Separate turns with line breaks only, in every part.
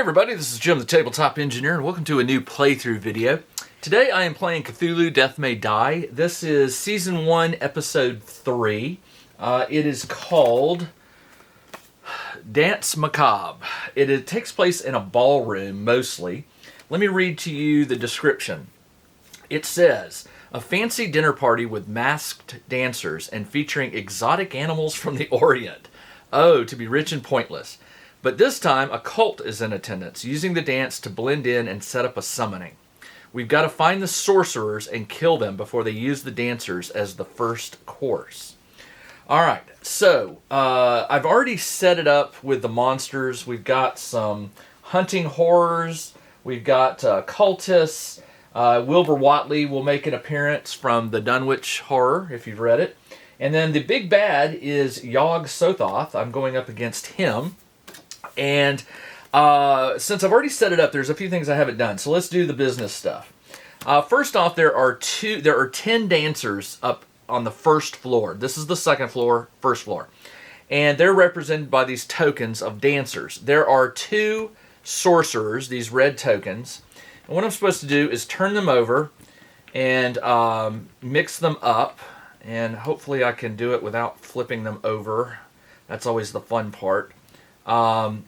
everybody, this is Jim the Tabletop Engineer, and welcome to a new playthrough video. Today I am playing Cthulhu Death May Die. This is Season 1, Episode 3. It is called Dance Macabre. It takes place in a ballroom, mostly. Let me read to you the description. It says, a fancy dinner party with masked dancers and featuring exotic animals from the Orient. Oh, to be rich and pointless. But this time, a cult is in attendance, using the dance to blend in and set up a summoning. We've got to find the sorcerers and kill them before they use the dancers as the first course. Alright, so, I've already set it up with the monsters. We've got some hunting horrors. We've got cultists. Wilbur Whatley will make an appearance from the Dunwich Horror, if you've read it. And then the big bad is Yog Sothoth. I'm going up against him. And since I've already set it up, there's a few things I haven't done. So let's do the business stuff. First off, there are 10 dancers up on the first floor. This is the second floor, first floor. And they're represented by these tokens of dancers. There are 2 sorcerers, these red tokens. And what I'm supposed to do is turn them over and mix them up. And hopefully I can do it without flipping them over. That's always the fun part. There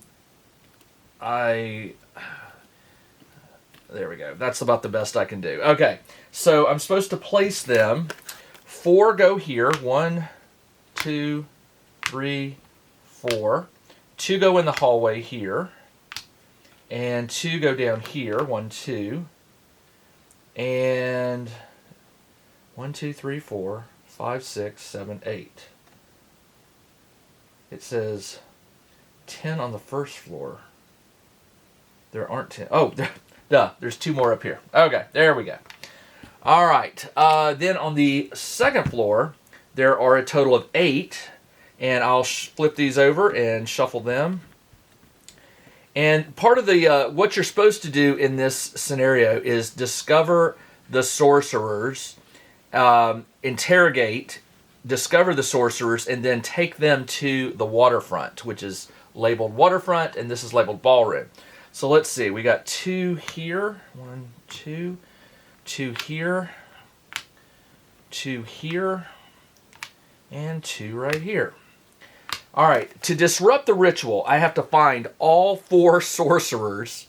we go. That's about the best I can do. Okay, so I'm supposed to place them. 4 go here. 1, 2, 3, 4. 2 go in the hallway here. And 2 go down here. 1, 2. And 1, 2, 3, 4, 5, 6, 7, 8. It says 10 on the first floor. There aren't 10. Oh, there's 2 more up here. Okay, there we go. All right. Then on the second floor, there are a total of 8. And I'll flip these over and shuffle them. And part of the what you're supposed to do in this scenario is discover the sorcerers, interrogate, discover the sorcerers, and then take them to the waterfront, which is labeled waterfront, and this is labeled ballroom. So let's see. We got 2 here. 1, 2. 2 here. 2 here. And 2 right here. All right. To disrupt the ritual, I have to find all 4 sorcerers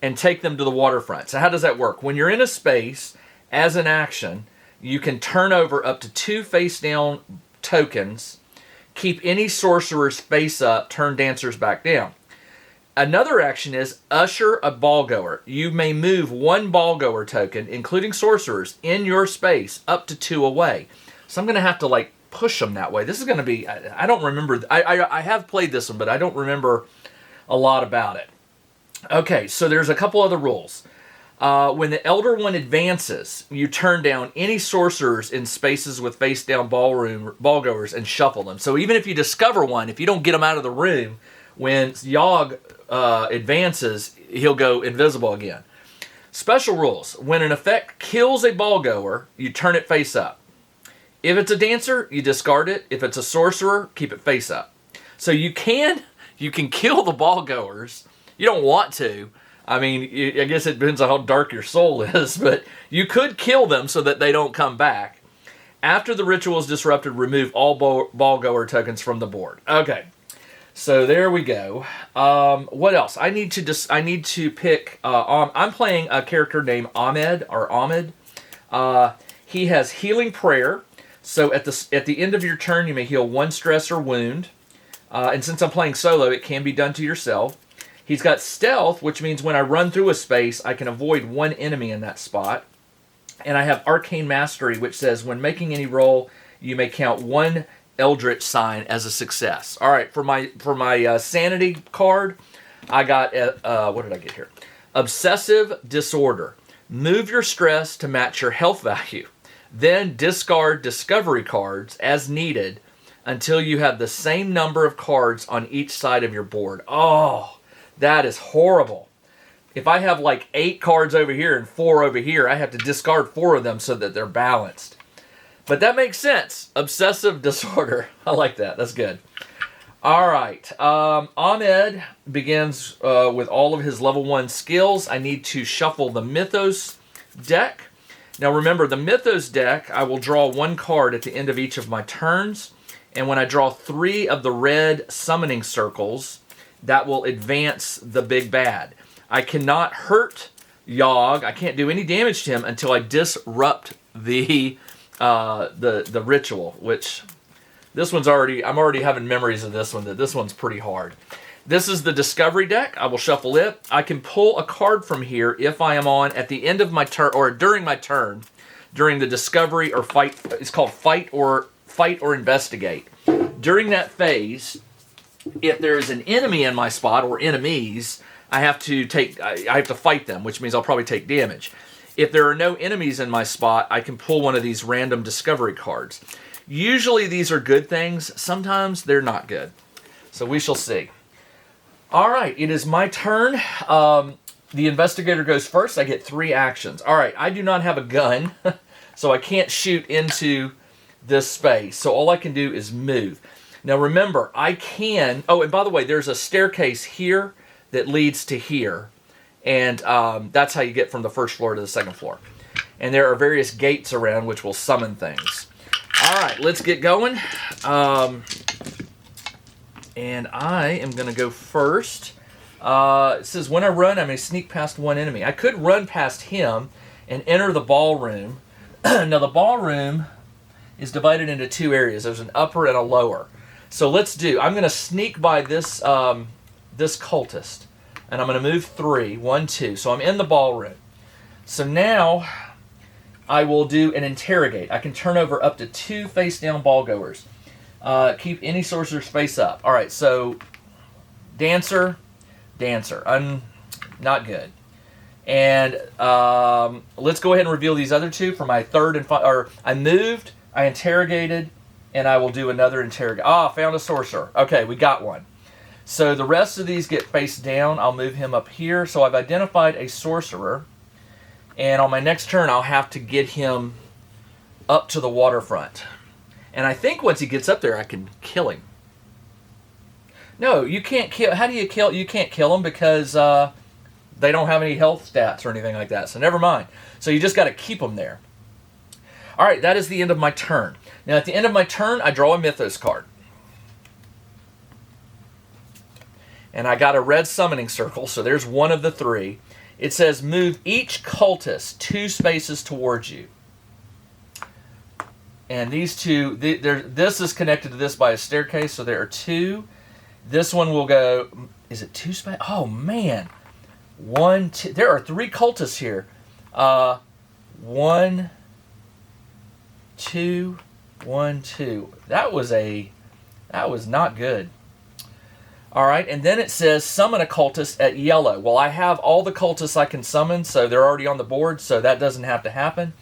and take them to the waterfront. So how does that work? When you're in a space, as an action, you can turn over up to 2 face-down tokens, keep any sorcerers face up, turn dancers back down. Another action is usher a ballgoer. You may move 1 ballgoer token, including sorcerers, in your space up to 2 away. So I'm going to have to push them that way. This is going to be, I don't remember, I have played this one, but I don't remember a lot about it. Okay, so there's a couple other rules. When the Elder One advances, you turn down any sorcerers in spaces with face-down ballgoers and shuffle them. So even if you discover one, if you don't get them out of the room, when Yog advances, he'll go invisible again. Special rules. When an effect kills a ballgoer, you turn it face up. If it's a dancer, you discard it. If it's a sorcerer, keep it face up. So you can kill the ballgoers. You don't want to. I mean, I guess it depends on how dark your soul is, but you could kill them so that they don't come back. After the ritual is disrupted, remove all ballgoer tokens from the board. Okay, so there we go. What else? I need to pick. I'm playing a character named Ahmed. He has healing prayer. So at the end of your turn, you may heal 1 stress or wound. And since I'm playing solo, it can be done to yourself. He's got stealth, which means when I run through a space, I can avoid 1 enemy in that spot. And I have arcane mastery, which says when making any roll, you may count 1 eldritch sign as a success. All right, for my sanity card, I got what did I get here? Obsessive disorder. Move your stress to match your health value. Then discard discovery cards as needed until you have the same number of cards on each side of your board. Oh. That is horrible. If I have 8 cards over here and 4 over here, I have to discard 4 of them so that they're balanced. But that makes sense. Obsessive disorder. I like that. That's good. All right. Ahmed begins with all of his level 1 skills. I need to shuffle the Mythos deck. Now remember, the Mythos deck, I will draw 1 card at the end of each of my turns. And when I draw 3 of the red summoning circles, that will advance the big bad. I cannot hurt Yog. I can't do any damage to him until I disrupt the ritual, which this one's I'm already having memories of this one, that this one's pretty hard. This is the Discovery deck. I will shuffle it. I can pull a card from here if I am on at the end of my turn, or during my turn, during the Discovery or Fight. It's called Fight or Investigate. During that phase, if there is an enemy in my spot or enemies, I have to fight them, which means I'll probably take damage. If there are no enemies in my spot, I can pull one of these random Discovery cards. Usually these are good things. Sometimes they're not good. So we shall see. All right, it is my turn. The investigator goes first. I get 3 actions. All right, I do not have a gun, so I can't shoot into this space. So all I can do is move. Now remember, I can... Oh, and by the way, there's a staircase here that leads to here. And that's how you get from the first floor to the second floor. And there are various gates around which will summon things. All right, let's get going. And I am going to go first. It says, when I run, I may sneak past one enemy. I could run past him and enter the ballroom. Now, the ballroom is divided into 2 areas. There's an upper and a lower. So I'm going to sneak by this cultist. And I'm going to move 3. 1, 2. So I'm in the ballroom. So now I will do an interrogate. I can turn over up to 2 face-down ball-goers. Keep any sorcerer's face up. All right, so Dancer. I'm not good. And let's go ahead and reveal these other 2 for my third and final. I moved, I interrogated, and I will do another interrogate. Found a sorcerer. Okay, we got one. So the rest of these get face down. I'll move him up here. So I've identified a sorcerer. And on my next turn, I'll have to get him up to the waterfront. And I think once he gets up there, I can kill him. No, you can't kill. How do you kill? You can't kill him because they don't have any health stats or anything like that. So never mind. So you just got to keep them there. All right, that is the end of my turn. Now at the end of my turn, I draw a Mythos card. And I got a red summoning circle, so there's one of the 3. It says, move each cultist 2 spaces towards you. And these 2, this is connected to this by a staircase, so there are 2. This one will go, is it 2 spaces? Oh, man. 1, 2, there are 3 cultists here. 1, 2, 1, 2. That was not good. All right, and then it says summon a cultist at yellow. Well, I have all the cultists I can summon, so they're already on the board, so that doesn't have to happen.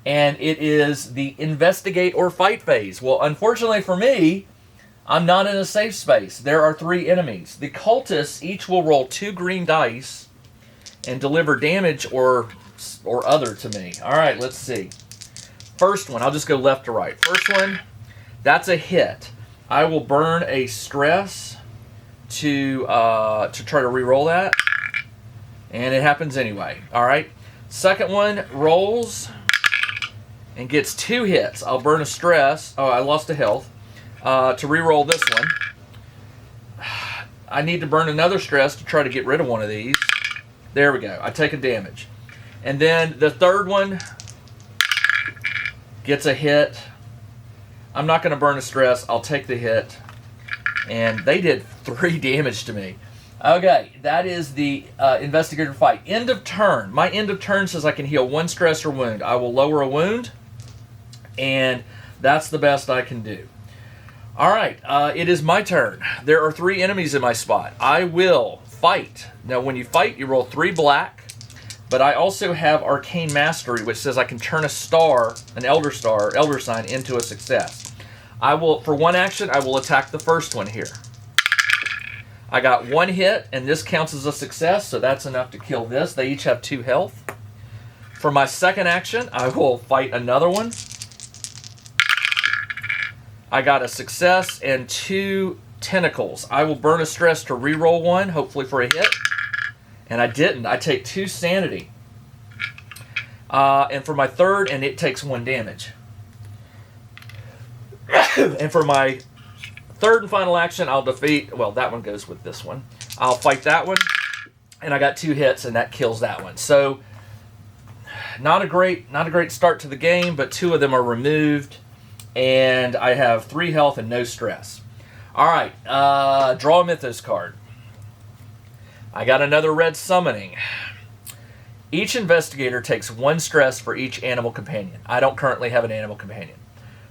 And it is the investigate or fight phase. Well, unfortunately for me, I'm not in a safe space. There are 3 enemies. The cultists each will roll 2 green dice and deliver damage or other to me. All right, let's see. First one, I'll just go left to right. First one, that's a hit. I will burn a stress to try to re-roll that, and it happens anyway. All right. Second one rolls and gets 2 hits. I'll burn a stress. Oh, I lost a health to re-roll this one. I need to burn another stress to try to get rid of one of these. There we go. I take a damage, and then the third one gets a hit. I'm not going to burn a stress. I'll take the hit. And they did 3 damage to me. Okay, that is the investigator fight. End of turn. My end of turn says I can heal 1 stress or wound. I will lower a wound, and that's the best I can do. All right, it is my turn. There are 3 enemies in my spot. I will fight. Now, when you fight, you roll 3 black, but I also have Arcane Mastery, which says I can turn a star, an Elder Star, Elder Sign, into a success. For 1 action, I will attack the first one here. I got 1 hit, and this counts as a success, so that's enough to kill this. They each have 2 health. For my second action, I will fight another one. I got a success and 2 tentacles. I will burn a stress to reroll one, hopefully for a hit. And I didn't. I take 2 sanity. And for my third, and it takes 1 damage. And for my third and final action, I'll defeat... Well, that one goes with this one. I'll fight that one. And I got 2 hits, and that kills that one. So, not a great start to the game, but 2 of them are removed. And I have 3 health and no stress. Alright, draw a Mythos card. I got another red summoning. Each investigator takes 1 stress for each animal companion. I don't currently have an animal companion.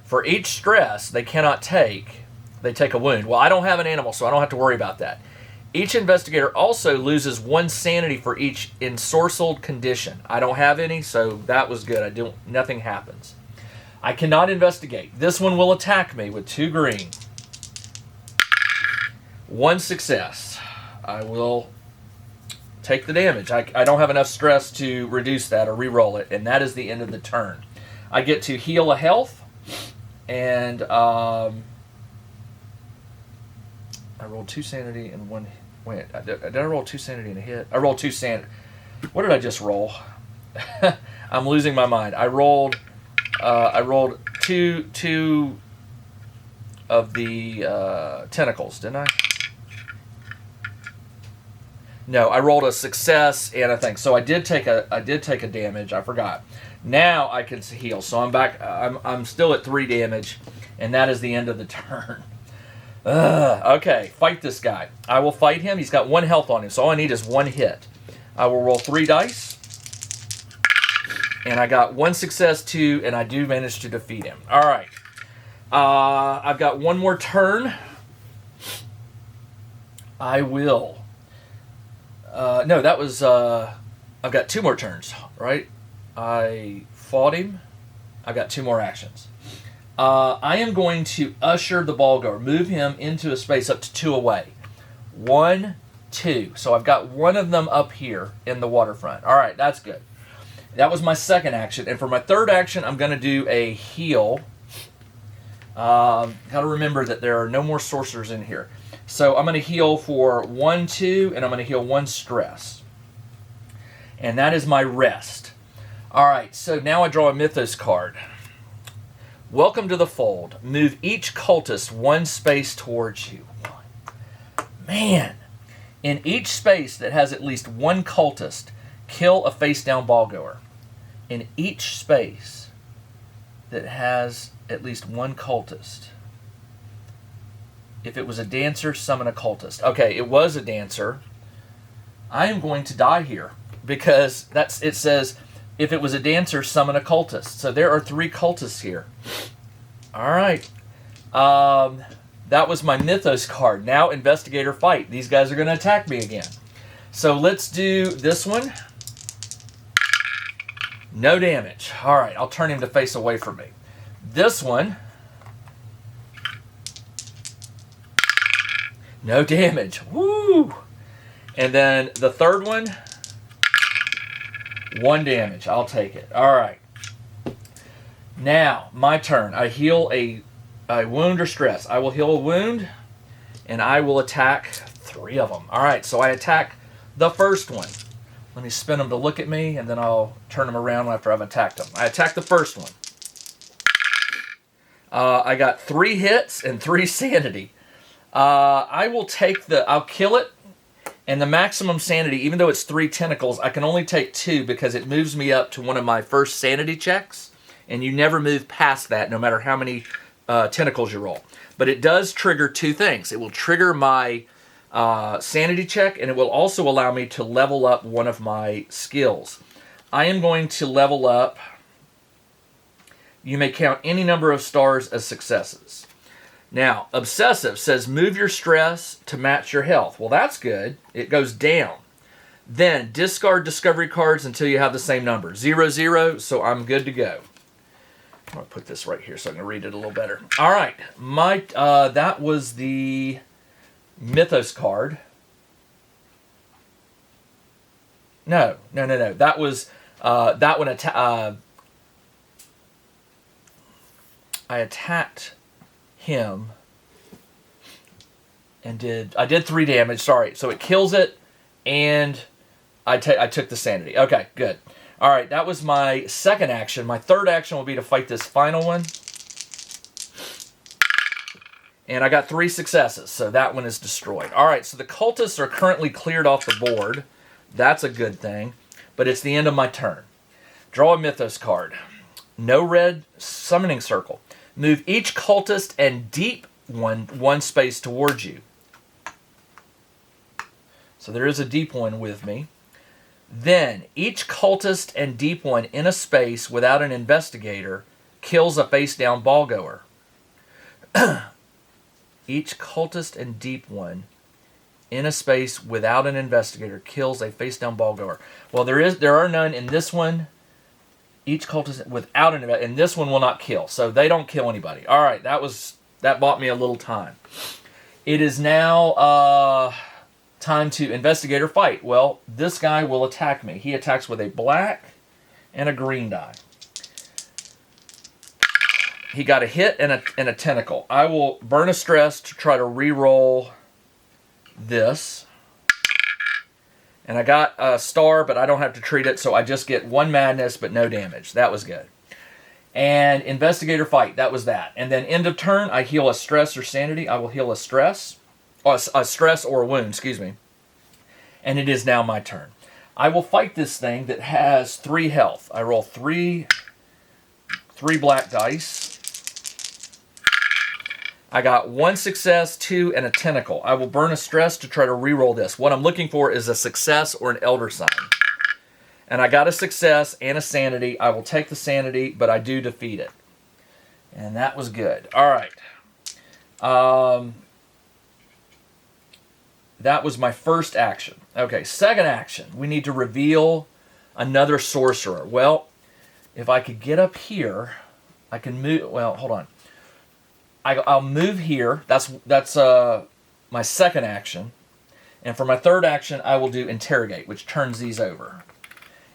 For each stress they cannot take, they take a wound. Well, I don't have an animal, so I don't have to worry about that. Each investigator also loses 1 sanity for each ensorcelled condition. I don't have any, so that was good. Nothing happens. I cannot investigate. This one will attack me with 2 green. 1 success. I will take the damage. I don't have enough stress to reduce that or re-roll it, and that is the end of the turn. I get to heal a health, and I rolled 2 sanity and 1... Wait, did I roll 2 sanity and a hit? I rolled 2 sanity. What did I just roll? I'm losing my mind. I rolled two of the tentacles, didn't I? No, I rolled a success and a thing. So I did take a damage. I forgot. Now I can heal. So I'm back. I'm still at 3 damage, and that is the end of the turn. Okay, fight this guy. I will fight him. He's got 1 health on him, so all I need is 1 hit. I will roll 3 dice, and I got 1 success, 2, and I do manage to defeat him. All right. I've got 1 more turn. I will. No, that was... I've got 2 more turns, right? I fought him. I've got 2 more actions. I am going to usher the ball goer, move him into a space up to 2 away. 1, 2. So I've got 1 of them up here in the waterfront. All right, that's good. That was my second action. And for my third action, I'm going to do a heal. Got to remember that there are no more sorcerers in here. So I'm going to heal for 1, 2, and I'm going to heal 1 stress. And that is my rest. All right, so now I draw a Mythos card. Welcome to the fold. Move each cultist 1 space towards you. Man. In each space that has at least 1 cultist, kill a face-down ball goer. In each space that has at least 1 cultist. If it was a dancer, summon a cultist. Okay, it was a dancer. I am going to die here because it says, if it was a dancer, summon a cultist. So there are 3 cultists here. All right. That was my Mythos card. Now, investigator fight. These guys are going to attack me again. So let's do this one. No damage. All right, I'll turn him to face away from me. This one. No damage. Woo! And then the third one. 1 damage. I'll take it. All right. Now, my turn. I heal a wound or stress. I will heal a wound, and I will attack 3 of them. All right, so I attack the first one. Let me spin them to look at me, and then I'll turn them around after I've attacked them. I attack the first one. I got 3 hits and 3 sanity. I'll kill it, and the maximum sanity, even though it's 3 tentacles, I can only take 2 because it moves me up to one of my first sanity checks, and you never move past that no matter how many tentacles you roll. But it does trigger 2 things. It will trigger my sanity check, and it will also allow me to level up one of my skills. I am going to level up. You may count any number of stars as successes. Now, obsessive says move your stress to match your health. Well, that's good. It goes down. Then discard discovery cards until you have the same number. 0, 0, so I'm good to go. I'm going to put this right here so I can read it a little better. All right. That was the Mythos card. No. That was that one. I attacked him. And I did 3 damage. Sorry. So it kills it, and I took the sanity. Okay, good. All right, that was my second action. My third action will be to fight this final one. And I got 3 successes, so that one is destroyed. All right, so the cultists are currently cleared off the board. That's a good thing, but it's the end of my turn. Draw a Mythos card. No red summoning circle. Move each cultist and deep one space towards you. So there is a deep one with me. Then, each cultist and deep one in a space without an investigator kills a face-down ball goer. Each cultist and deep one in a space without an investigator kills a face-down ball goer. Well, there are none in this one. Each cultist without an investigator, and this one will not kill, so they don't kill anybody. All right, that bought me a little time. It is now time to investigator fight. Well, this guy will attack me. He attacks with a black and a green die. He got a hit and a tentacle. I will burn a stress to try to re-roll this. And I got a star, but I don't have to treat it, so I just get 1 madness, but no damage. That was good. And investigator fight, that was that. And then end of turn, I heal a stress or sanity. I will heal a stress. A stress or a wound, excuse me. And it is now my turn. I will fight this thing that has 3 health. I roll 3 black dice. I got 1 success, 2, and a tentacle. I will burn a stress to try to re-roll this. What I'm looking for is a success or an elder sign. And I got a success and a sanity. I will take the sanity, but I do defeat it. And that was good. All right. That was my first action. Okay, second action. We need to reveal another sorcerer. Well, if I could get up here, I can move. Well, hold on. I'll move here. That's my second action. And for my third action, I will do interrogate, which turns these over.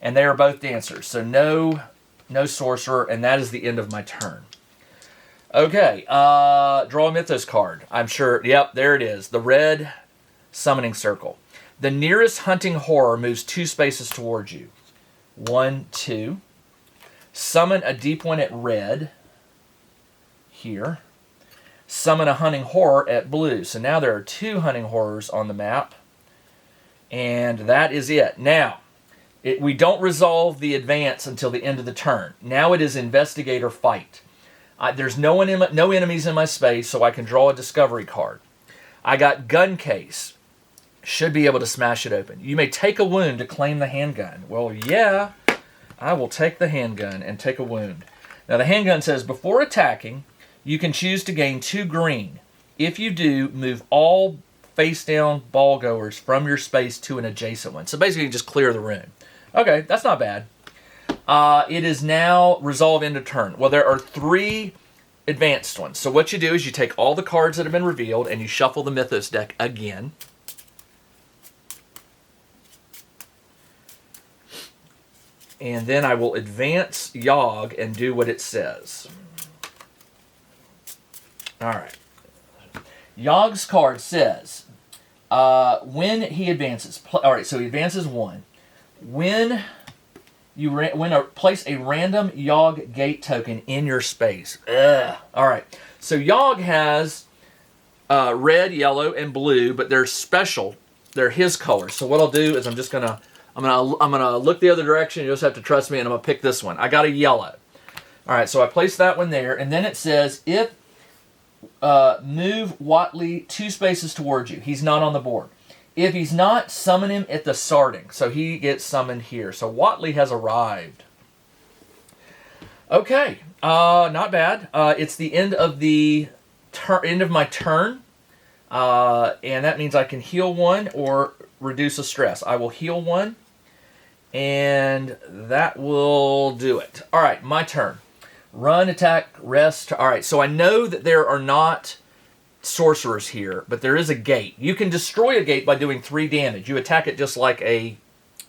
And they are both dancers. So no sorcerer, and that is the end of my turn. Okay, draw a Mythos card. I'm sure, yep, there it is. The red summoning circle. The nearest hunting horror moves 2 spaces towards you. 1, 2. Summon a deep one at red. Here. Summon a hunting horror at blue. So now there are 2 hunting horrors on the map. And that is it. Now, we don't resolve the advance until the end of the turn. Now it is investigator fight. There's no enemies in my space, so I can draw a discovery card. I got gun case. Should be able to smash it open. You may take a wound to claim the handgun. Well, yeah, I will take the handgun and take a wound. Now the handgun says, before attacking, you can choose to gain 2 green. If you do, move all face-down ball goers from your space to an adjacent one. So basically, you just clear the room. Okay, that's not bad. It is now resolve end of turn. Well, there are 3 advanced ones. So what you do is you take all the cards that have been revealed and you shuffle the Mythos deck again. And then I will advance Yog and do what it says. All right. Yog's card says, when he advances, all right, so he advances 1. When place a random Yog gate token in your space. All right. So Yog has red, yellow, and blue, but they're special. They're his colors. So what I'll do is I'm gonna look the other direction. You just have to trust me, and I'm gonna pick this one. I got a yellow. All right. So I place that one there, and then it says if move Watley 2 spaces towards you. He's not on the board. If he's not, summon him at the starting. So he gets summoned here. So Watley has arrived. Okay, not bad. It's the end of my turn, and that means I can heal 1 or reduce a stress. I will heal 1, and that will do it. All right, my turn. Run, attack, rest. All right, so I know that there are not sorcerers here, but there is a gate. You can destroy a gate by doing 3 damage. You attack it just like a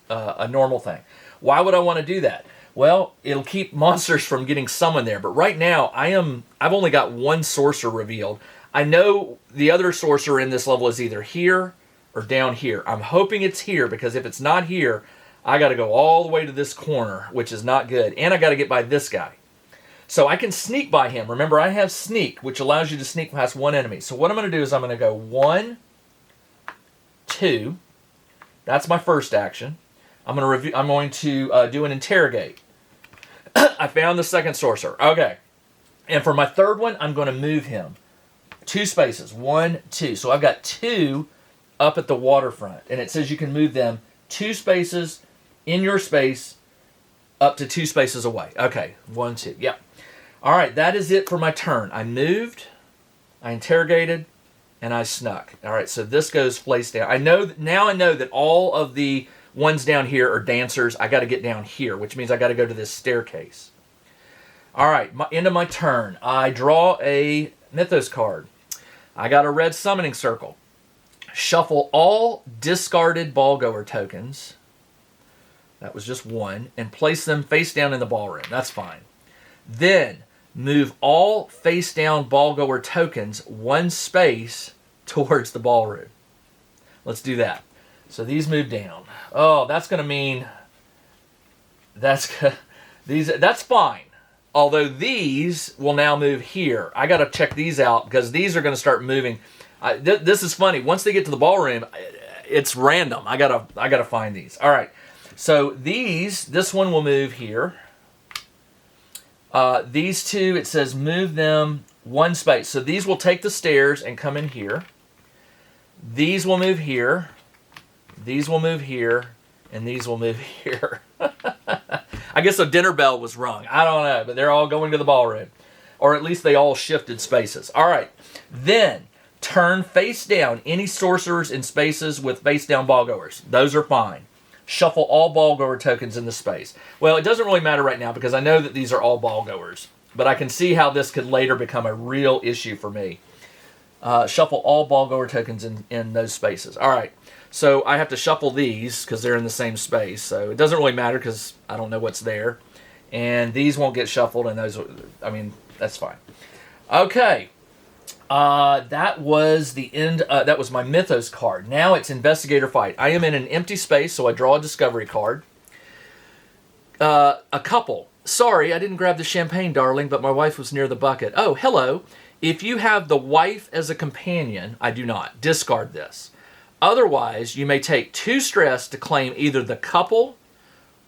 normal thing. Why would I want to do that? Well, it'll keep monsters from getting summoned there. But right now, I've only got 1 sorcerer revealed. I know the other sorcerer in this level is either here or down here. I'm hoping it's here, because if it's not here, I got to go all the way to this corner, which is not good. And I got to get by this guy. So I can sneak by him. Remember, I have sneak, which allows you to sneak past one enemy. So what I'm going to do is I'm going to go 1, 2. That's my first action. I'm going to do an interrogate. I found the second sorcerer. Okay. And for my third one, I'm going to move him 2 spaces. 1, 2. So I've got 2 up at the waterfront. And it says you can move them 2 spaces in your space up to 2 spaces away. Okay. 1, 2. Yeah. All right. That is it for my turn. I moved, I interrogated, and I snuck. All right. So this goes face down. Now I know that all of the ones down here are dancers. I got to get down here, which means I got to go to this staircase. All right, end of my turn. I draw a Mythos card. I got a red summoning circle. Shuffle all discarded ballgoer tokens. That was just 1. And place them face down in the ballroom. That's fine. Then move all face down ballgoer tokens 1 space towards the ballroom. Let's do that. So these move down. Oh, that's going to mean that's fine. Although these will now move here. I got to check these out, because these are going to start moving. This is funny. Once they get to the ballroom, it's random. I gotta find these. All right. So this one will move here. These 2, it says move them 1 space. So these will take the stairs and come in here. These will move here. These will move here. And these will move here. I guess the dinner bell was rung. I don't know, but they're all going to the ballroom. Or at least they all shifted spaces. All right. Then, turn face down any sorcerers in spaces with face down ballgoers. Those are fine. Shuffle all ballgoer tokens in the space. Well, it doesn't really matter right now, because I know that these are all ballgoers. But I can see how this could later become a real issue for me. Shuffle all ballgoer tokens in those spaces. All right. So I have to shuffle these because they're in the same space. So it doesn't really matter because I don't know what's there. And these won't get shuffled, and those, that's fine. Okay. That was the end. That was my Mythos card. Now it's Investigator Fight. I am in an empty space, so I draw a Discovery card. A couple. Sorry, I didn't grab the champagne, darling, but my wife was near the bucket. Oh, hello. If you have the wife as a companion, I do not. Discard this. Otherwise, you may take 2 stress to claim either the couple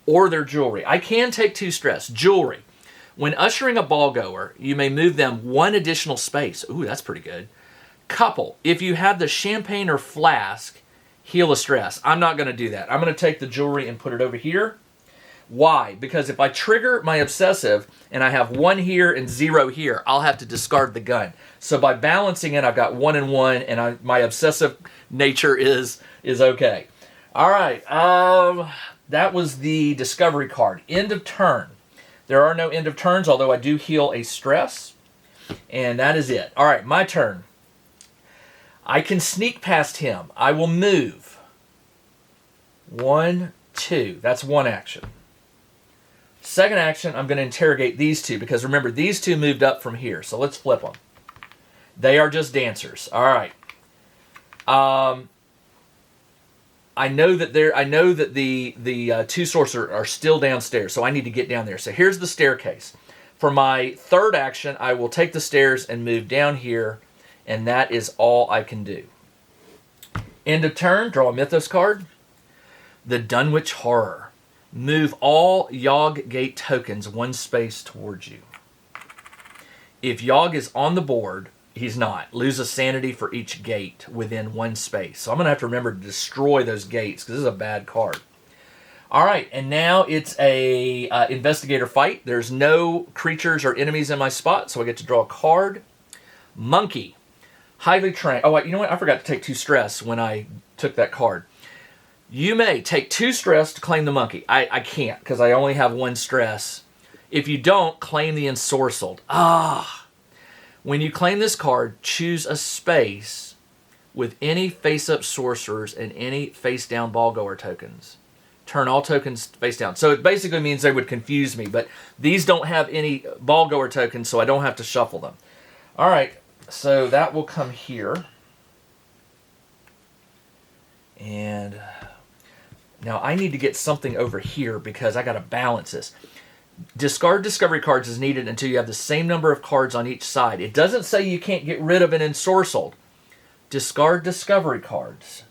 or their jewelry. I can take 2 stress. Jewelry. When ushering a ballgoer, you may move them 1 additional space. Ooh, that's pretty good. Couple. If you have the champagne or flask, heal a stress. I'm not going to do that. I'm going to take the jewelry and put it over here. Why? Because if I trigger my obsessive and I have 1 here and 0 here, I'll have to discard the gun. So by balancing it, I've got 1 and 1, and my obsessive nature is okay. All right. That was the Discovery card. End of turn. There are no end of turns, although I do heal a stress. And that is it. All right, my turn. I can sneak past him. I will move. 1, 2. That's 1 action. Second action, I'm going to interrogate these 2, because remember, these 2 moved up from here. So let's flip them. They are just dancers. All right. I know that the 2 sorcerers are still downstairs, so I need to get down there. So here's the staircase. For my third action, I will take the stairs and move down here, and that is all I can do. End of turn, draw a Mythos card. The Dunwich Horror. Move all Yog Gate tokens 1 space towards you. If Yog is on the board, he's not. Lose a sanity for each gate within 1 space. So I'm going to have to remember to destroy those gates, because this is a bad card. All right, and now it's a Investigator Fight. There's no creatures or enemies in my spot, so I get to draw a card. Monkey. Highly trained. Oh, you know what? I forgot to take 2 stress when I took that card. You may take 2 stress to claim the monkey. I can't, because I only have 1 stress. If you don't, claim the ensorcelled. When you claim this card, choose a space with any face-up sorcerers and any face-down ballgoer tokens. Turn all tokens face down. So it basically means they would confuse me, but these don't have any ballgoer tokens, so I don't have to shuffle them. All right, So that will come here. And now I need to get something over here because I got to balance this. Discard discovery cards is needed until you have the same number of cards on each side. It doesn't say you can't get rid of an ensorcelled. Discard discovery cards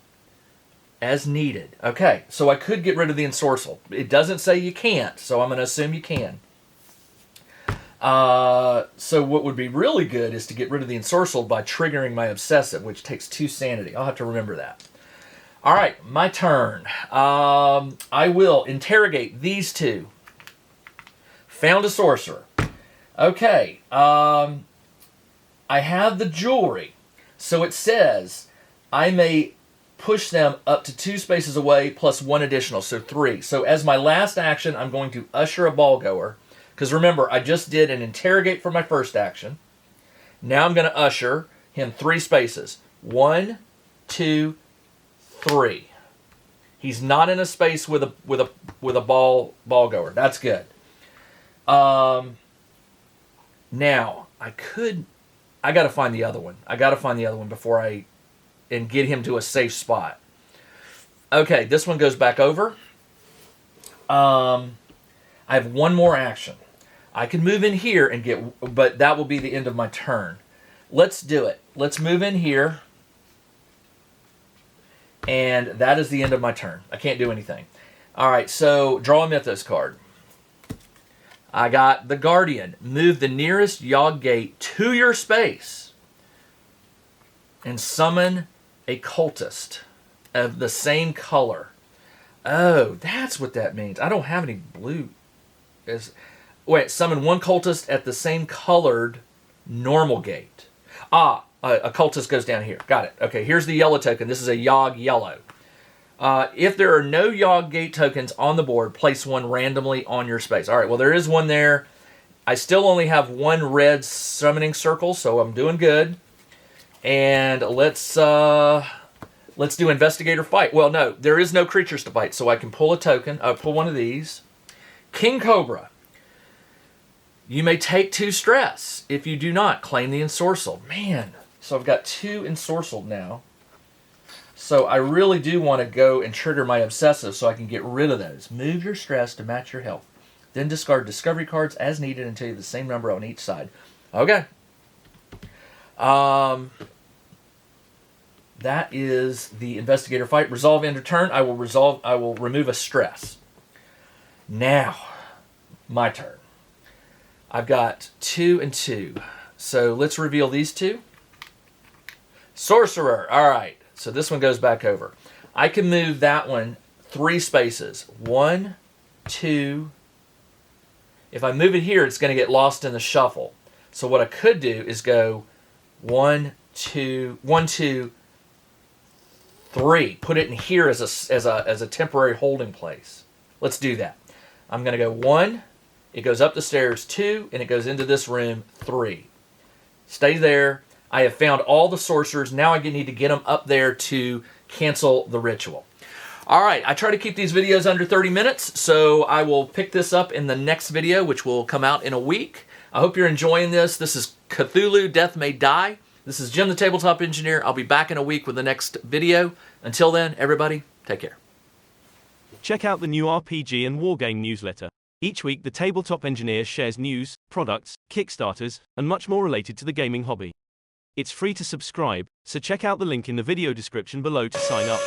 as needed. Okay, so I could get rid of the ensorcelled. It doesn't say you can't, so I'm going to assume you can. So what would be really good is to get rid of the ensorcelled by triggering my obsessive, which takes 2 sanity. I'll have to remember that. All right, my turn. I will interrogate these two. Found a sorcerer. Okay, I have the jewelry. So it says I may push them up to 2 spaces away plus 1 additional, so 3. So as my last action, I'm going to usher a ball goer. Because remember, I just did an interrogate for my first action. Now I'm going to usher him 3 spaces. 1, 2, 3. He's not in a space with a ball goer. That's good. Now I got to find the other one. I got to find the other one before and get him to a safe spot. Okay, this one goes back over. I have one more action. I can move in here and but that will be the end of my turn. Let's do it. Let's move in here. And that is the end of my turn. I can't do anything. All right, so draw a Mythos card. I got the Guardian. Move the nearest Yog gate to your space and summon a cultist of the same color. Oh, that's what that means. I don't have any blue. Summon 1 cultist at the same colored normal gate. A cultist goes down here. Got it. Okay, here's the yellow token. This is a Yog yellow. If there are no Yog gate tokens on the board, place 1 randomly on your space. All right, well, there is 1 there. I still only have 1 red summoning circle, so I'm doing good. And let's do investigator fight. Well, no, there is no creatures to fight, so I can pull a token. Pull one of these. King Cobra. You may take 2 stress. If you do not, claim the ensorcelled. Man, so I've got 2 ensorcelled now. So I really do want to go and trigger my obsessive so I can get rid of those. Move your stress to match your health. Then discard discovery cards as needed until you have the same number on each side. Okay. That is the investigator fight. Resolve end of turn. I will remove a stress. Now, my turn. I've got 2 and 2. So let's reveal these 2. Sorcerer. All right. So this one goes back over. I can move that one 3 spaces. 1, 2. If I move it here, it's going to get lost in the shuffle. So what I could do is go 1, 2, 1, 2, 3. Put it in here as a temporary holding place. Let's do that. I'm going to go 1. It goes up the stairs 2, and it goes into this room 3. Stay there. I have found all the sorcerers. Now I need to get them up there to cancel the ritual. All right, I try to keep these videos under 30 minutes, so I will pick this up in the next video, which will come out in a week. I hope you're enjoying this. This is Cthulhu, Death May Die. This is Jim the Tabletop Engineer. I'll be back in a week with the next video. Until then, everybody, take care.
Check out the new RPG and Wargame newsletter. Each week, the Tabletop Engineer shares news, products, Kickstarters, and much more related to the gaming hobby. It's free to subscribe, so check out the link in the video description below to sign up.